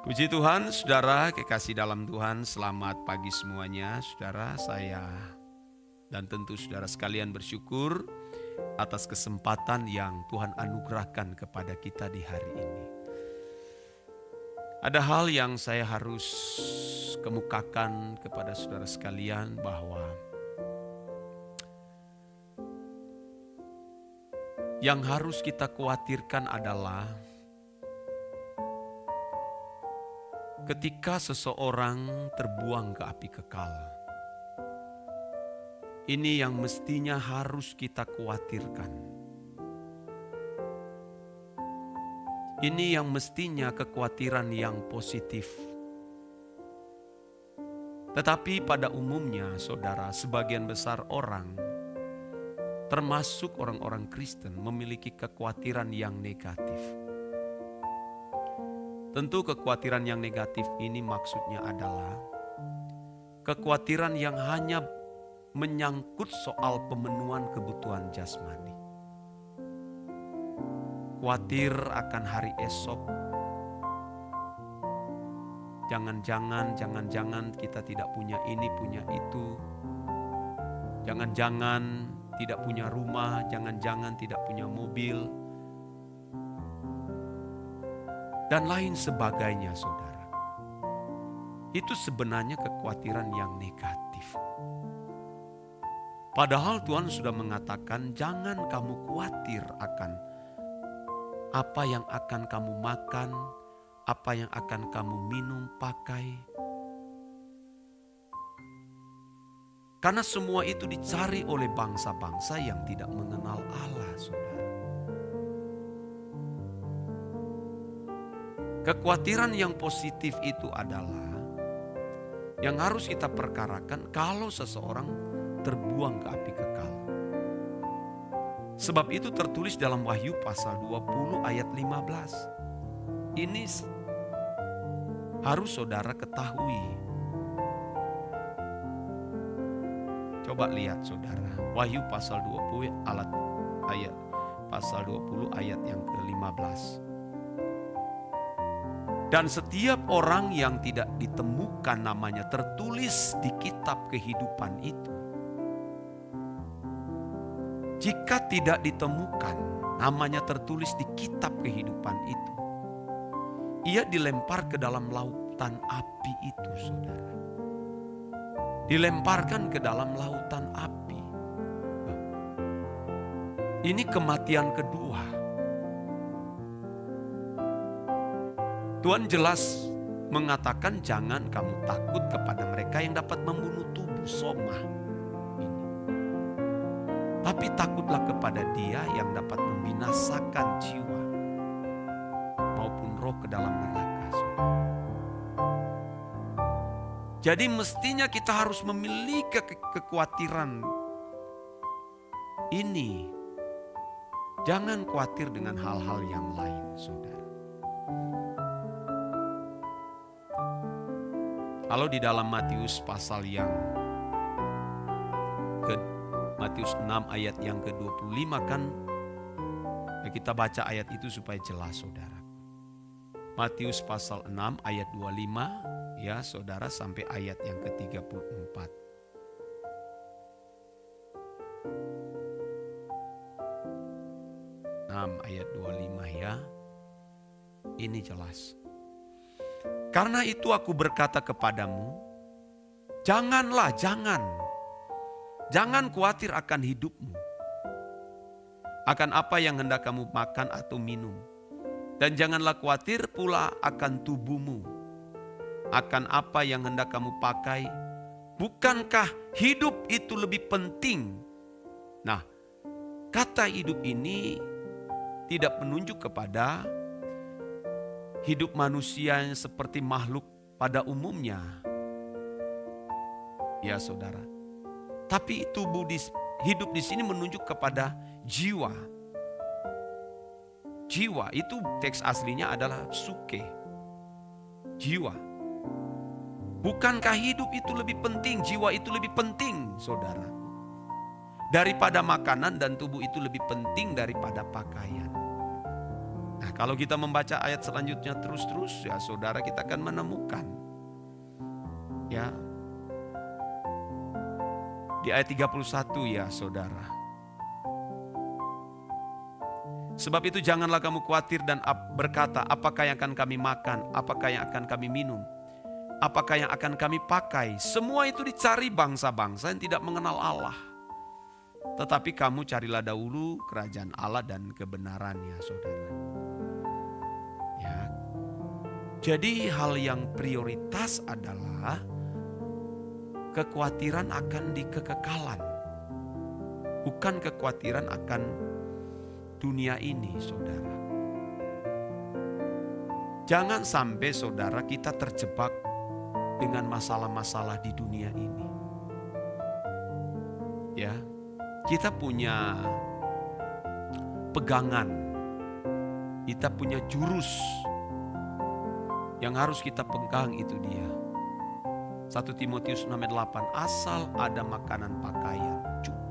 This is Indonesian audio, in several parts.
Puji Tuhan, saudara kekasih dalam Tuhan, selamat pagi semuanya. Saudara, saya dan tentu saudara sekalian bersyukur atas kesempatan yang Tuhan anugerahkan kepada kita di hari ini. Ada hal yang saya harus kemukakan kepada saudara sekalian bahwa yang harus kita khawatirkan adalah ketika seseorang terbuang ke api kekal. Ini yang mestinya harus kita khawatirkan. Ini yang mestinya kekhawatiran yang positif. Tetapi pada umumnya, saudara, sebagian besar orang, termasuk orang-orang Kristen, memiliki kekhawatiran yang negatif. Tentu kekhawatiran yang negatif ini maksudnya adalah kekhawatiran yang hanya menyangkut soal pemenuhan kebutuhan jasmani. Khawatir akan hari esok. Jangan-jangan kita tidak punya ini, punya itu. Jangan-jangan tidak punya rumah, jangan-jangan tidak punya mobil. Dan lain sebagainya, saudara. Itu sebenarnya kekhawatiran yang negatif. Padahal Tuhan sudah mengatakan, jangan kamu khawatir akan apa yang akan kamu makan, apa yang akan kamu minum, pakai. Karena semua itu dicari oleh bangsa-bangsa yang tidak mengenal Allah, saudara. Kekhawatiran yang positif itu adalah yang harus kita perkarakan kalau seseorang terbuang ke api kekal. Sebab itu tertulis dalam Wahyu pasal 20 ayat 15. Ini harus saudara ketahui. Coba lihat saudara, Wahyu pasal 20 ayat yang ke-15. Dan setiap orang yang tidak ditemukan namanya tertulis di kitab kehidupan itu. Jika tidak ditemukan namanya tertulis di kitab kehidupan itu, ia dilempar ke dalam lautan api itu, saudara. Dilemparkan ke dalam lautan api. Ini kematian kedua. Tuhan jelas mengatakan jangan kamu takut kepada mereka yang dapat membunuh tubuh, soma ini. Tapi takutlah kepada Dia yang dapat membinasakan jiwa maupun roh ke dalam neraka. Jadi mestinya kita harus memiliki kekhawatiran ini. Jangan khawatir dengan hal-hal yang lain, saudara. Kalau di dalam Matius pasal yang Matius 6 ayat yang ke-25 kan, ya kita baca ayat itu supaya jelas, saudara. Matius pasal 6 ayat 25 ya saudara, sampai ayat yang ke-34. Ayat 25 ya. Ini jelas. Karena itu aku berkata kepadamu, jangan khawatir akan hidupmu, akan apa yang hendak kamu makan atau minum. Dan janganlah khawatir pula akan tubuhmu, akan apa yang hendak kamu pakai. Bukankah hidup itu lebih penting? Nah, kata hidup ini tidak menunjuk kepada hidup manusia yang seperti makhluk pada umumnya. Ya saudara. Tapi hidup di sini menunjuk kepada jiwa. Jiwa itu teks aslinya adalah suke. Jiwa. Bukankah hidup itu lebih penting, jiwa itu lebih penting, saudara. Daripada makanan, dan tubuh itu lebih penting daripada pakaian. Nah, kalau kita membaca ayat selanjutnya terus-terus, ya saudara, kita akan menemukan, ya, di ayat 31 ya saudara. Sebab itu janganlah kamu khawatir dan berkata, apakah yang akan kami makan, apakah yang akan kami minum, apakah yang akan kami pakai. Semua itu dicari bangsa-bangsa yang tidak mengenal Allah. Tetapi kamu carilah dahulu kerajaan Allah dan kebenarannya, saudara. Ya. Jadi hal yang prioritas adalah kekhawatiran akan kekekalan. Bukan kekhawatiran akan dunia ini, saudara. Jangan sampai saudara kita terjebak dengan masalah-masalah di dunia ini. Ya, kita punya pegangan, kita punya jurus yang harus kita pegang, itu dia. 1 Timotius 6:8, asal ada makanan pakaian cukup.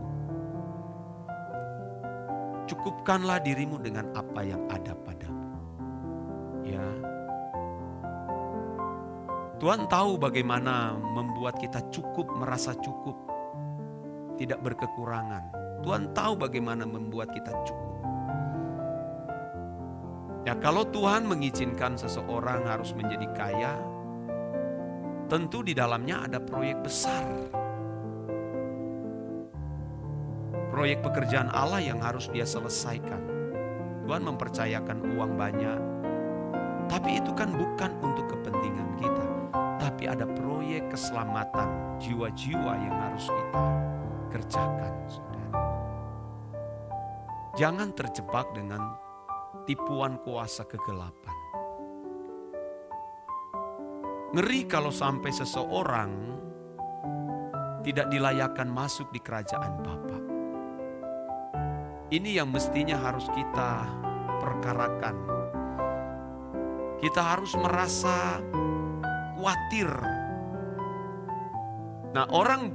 Cukupkanlah dirimu dengan apa yang ada padamu. Ya. Tuhan tahu bagaimana membuat kita cukup, merasa cukup, tidak berkekurangan. Tuhan tahu bagaimana membuat kita cukup. Ya, kalau Tuhan mengizinkan seseorang harus menjadi kaya, tentu di dalamnya ada proyek besar. Proyek pekerjaan Allah yang harus dia selesaikan. Tuhan mempercayakan uang banyak, tapi itu kan bukan untuk kepentingan kita. Tapi ada proyek keselamatan jiwa-jiwa yang harus kita kerjakan, saudara. Jangan terjebak dengan tipuan kuasa kegelapan. Ngeri kalau sampai seseorang tidak dilayakkan masuk di kerajaan Bapa. Ini yang mestinya harus kita perkarakan. Kita harus merasa khawatir. Nah, orang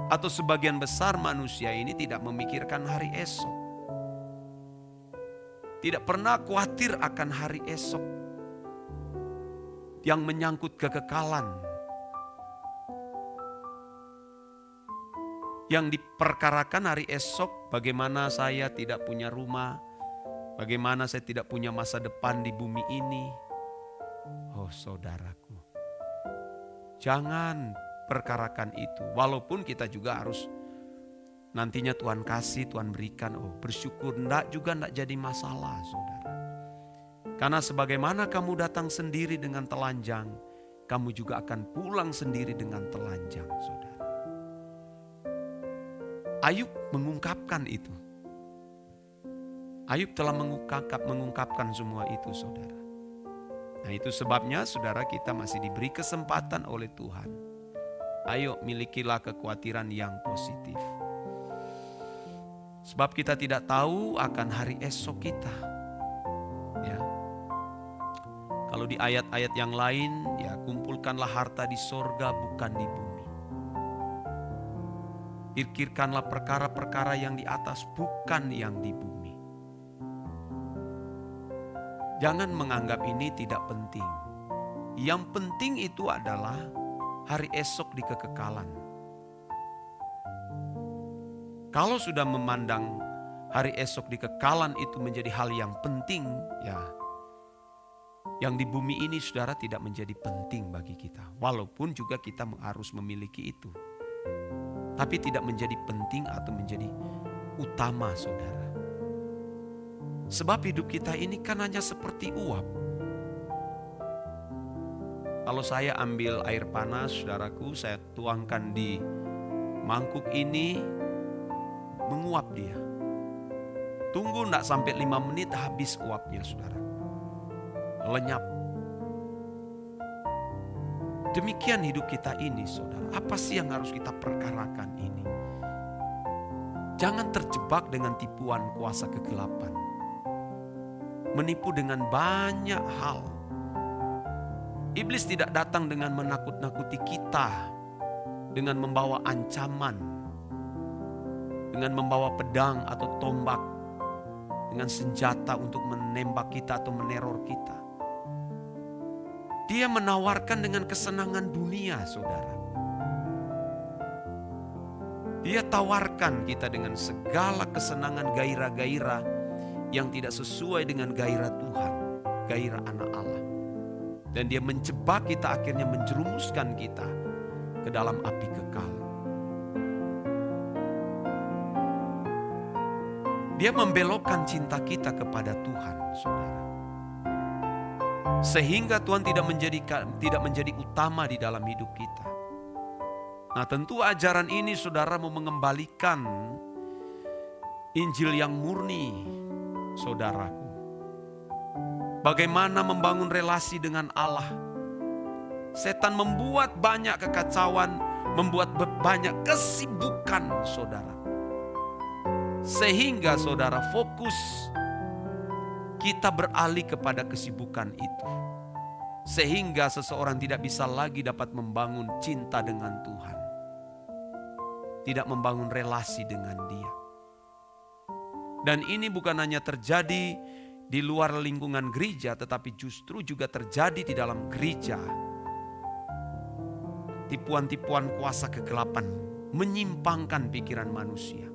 atau sebagian besar manusia ini tidak memikirkan hari esok. Tidak pernah khawatir akan hari esok yang menyangkut kekekalan. Yang diperkarakan hari esok, bagaimana saya tidak punya rumah, bagaimana saya tidak punya masa depan di bumi ini. Oh saudaraku, jangan perkarakan itu. Walaupun kita juga harus nantinya Tuhan kasih, Tuhan berikan. Oh bersyukur, enggak jadi masalah, saudara. Karena sebagaimana kamu datang sendiri dengan telanjang, kamu juga akan pulang sendiri dengan telanjang, saudara. Ayub mengungkapkan itu. Ayub telah mengungkapkan semua itu, saudara. Nah, itu sebabnya saudara, kita masih diberi kesempatan oleh Tuhan. Ayo milikilah kekhawatiran yang positif. Sebab kita tidak tahu akan hari esok kita. Ya. Kalau di ayat-ayat yang lain, ya kumpulkanlah harta di sorga bukan di bumi. Pikirkanlah perkara-perkara yang di atas, bukan yang di bumi. Jangan menganggap ini tidak penting. Yang penting itu adalah hari esok di kekekalan. Kalau sudah memandang hari esok di kekekalan itu menjadi hal yang penting, ya, yang di bumi ini saudara tidak menjadi penting bagi kita. Walaupun juga kita harus memiliki itu. Tapi tidak menjadi penting atau menjadi utama, saudara. Sebab hidup kita ini kan hanya seperti uap. Kalau saya ambil air panas, saudaraku, saya tuangkan di mangkuk ini, menguap dia. Tunggu enggak sampai 5 menit habis uapnya, saudara. Lenyap. Demikian hidup kita ini, saudara. Apa sih yang harus kita perkarakan ini? Jangan terjebak dengan tipuan kuasa kegelapan. Menipu dengan banyak hal. Iblis tidak datang dengan menakut-nakuti kita, dengan membawa ancaman, dengan membawa pedang atau tombak. dengan senjata untuk menembak kita atau meneror kita. Dia menawarkan dengan kesenangan dunia, saudara. Dia tawarkan kita dengan segala kesenangan gairah-gairah yang tidak sesuai dengan gairah Tuhan, gairah anak Allah. Dan dia menjebak kita, akhirnya menjerumuskan kita ke dalam api kekal. Dia membelokkan cinta kita kepada Tuhan, saudara. Sehingga Tuhan tidak menjadi utama di dalam hidup kita. Nah, tentu ajaran ini, saudara, mau mengembalikan Injil yang murni, saudaraku. Bagaimana membangun relasi dengan Allah. Setan membuat banyak kekacauan, membuat banyak kesibukan, saudara. Sehingga saudara fokus kita beralih kepada kesibukan itu. Sehingga seseorang tidak bisa lagi dapat membangun cinta dengan Tuhan. Tidak membangun relasi dengan Dia. Dan ini bukan hanya terjadi di luar lingkungan gereja, tetapi justru juga terjadi di dalam gereja. Tipuan-tipuan kuasa kegelapan menyimpangkan pikiran manusia.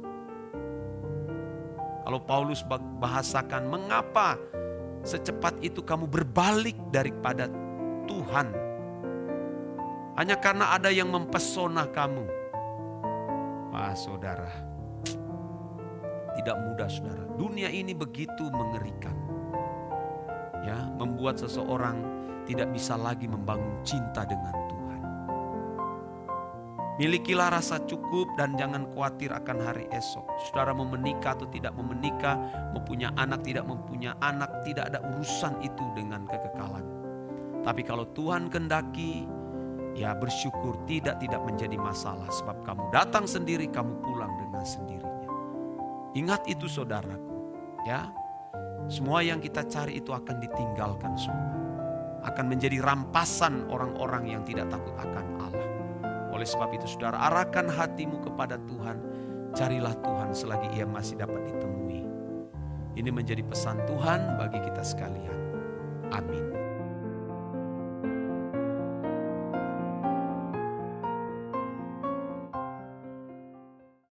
Kalau Paulus bahasakan, mengapa secepat itu kamu berbalik daripada Tuhan? Hanya karena ada yang mempesona kamu. Wah, saudara, tidak mudah, saudara. Dunia ini begitu mengerikan. Ya, membuat seseorang tidak bisa lagi membangun cinta dengan Tuhan. Milikilah rasa cukup dan jangan khawatir akan hari esok. Saudara mau menikah atau tidak mau menikah, mau punya anak, tidak mempunyai anak, tidak ada urusan itu dengan kekekalan. Tapi kalau Tuhan kehendaki, ya bersyukur, tidak menjadi masalah. Sebab kamu datang sendiri, kamu pulang dengan sendirinya. Ingat itu, saudaraku, ya. Semua yang kita cari itu akan ditinggalkan semua. Akan menjadi rampasan orang-orang yang tidak takut akan Allah. Oleh sebab itu, saudara, arahkan hatimu kepada Tuhan. Carilah Tuhan selagi Ia masih dapat ditemui. Ini menjadi pesan Tuhan bagi kita sekalian. Amin.